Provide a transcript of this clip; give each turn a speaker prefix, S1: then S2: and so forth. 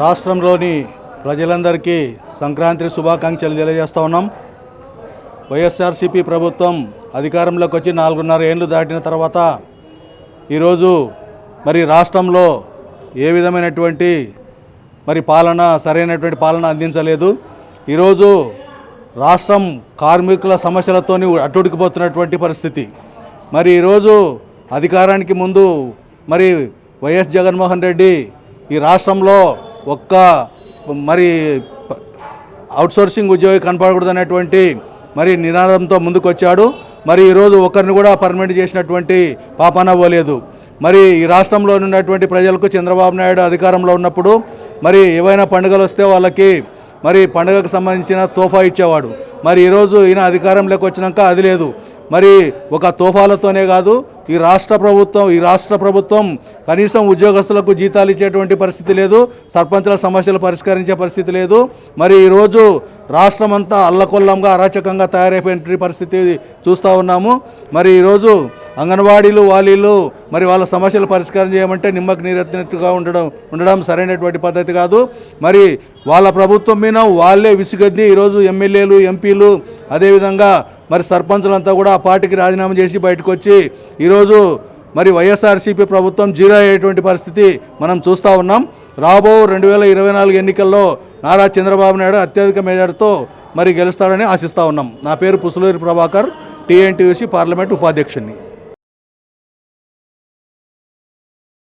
S1: రాష్ట్రంలోని ప్రజలందరికీ సంక్రాంతి శుభాకాంక్షలు తెలియజేస్తూ ఉన్నాం. వైఎస్ఆర్సీపీ ప్రభుత్వం అధికారంలోకి వచ్చి 4.5 ఏళ్ళు దాటిన తర్వాత ఈరోజు మరి రాష్ట్రంలో ఏ విధమైనటువంటి సరైనటువంటి పాలన అందించలేదు. ఈరోజు రాష్ట్రం కార్మికుల సమస్యలతోని అట్టుడికిపోతున్నటువంటి పరిస్థితి. మరి ఈరోజు అధికారానికి ముందు మరి వైఎస్ జగన్మోహన్ రెడ్డి ఈ రాష్ట్రంలో ఒక్క అవుట్సోర్సింగ్ ఉద్యోగి కనపడకూడదనేటువంటి నినాదంతో ముందుకు వచ్చాడు. మరి ఈరోజు ఒకరిని కూడా పర్మనెంట్ చేసినటువంటి పాపాన పోలేదు. మరి ఈ రాష్ట్రంలో ఉన్నటువంటి ప్రజలకు చంద్రబాబు నాయుడు అధికారంలో ఉన్నప్పుడు ఏవైనా పండుగలు వస్తే వాళ్ళకి పండుగకు సంబంధించిన తోఫా ఇచ్చేవాడు. మరి ఈరోజు ఈయన అధికారంలోకి వచ్చినాక అది లేదు. ఒక తోఫాలతోనే కాదు, ఈ రాష్ట్ర ప్రభుత్వం కనీసం ఉద్యోగస్తులకు జీతాలు ఇచ్చేటువంటి పరిస్థితి లేదు, సర్పంచుల సమస్యలు పరిష్కరించే పరిస్థితి లేదు. ఈరోజు రాష్ట్రం అంతా అల్లకొల్లంగా అరాచకంగా తయారైపోయిన పరిస్థితి చూస్తూ ఉన్నాము. ఈరోజు అంగన్వాడీలు వాలీలు వాళ్ళ సమస్యలు పరిష్కారం చేయమంటే నిమ్మకు నీరెత్తినట్టుగా ఉండడం సరైనటువంటి పద్ధతి కాదు. వాళ్ళ ప్రభుత్వం మీద వాళ్ళే విసుగద్ది ఈరోజు ఎమ్మెల్యేలు ఎంపీలు అదేవిధంగా సర్పంచులంతా కూడా ఆ పార్టీకి రాజీనామా చేసి బయటకు వచ్చి ఈరోజు వైఎస్ఆర్సీపీ ప్రభుత్వం జీరో అయ్యేటువంటి పరిస్థితి మనం చూస్తూ ఉన్నాం. రాబో 2024 ఎన్నికల్లో నారా చంద్రబాబు నాయుడు అత్యధిక మెజార్టీతో గెలుస్తాడని ఆశిస్తూ ఉన్నాం. నా పేరు పుసులూరి ప్రభాకర్, టీఎన్టీయూసీ పార్లమెంట్ ఉపాధ్యక్షుడిని.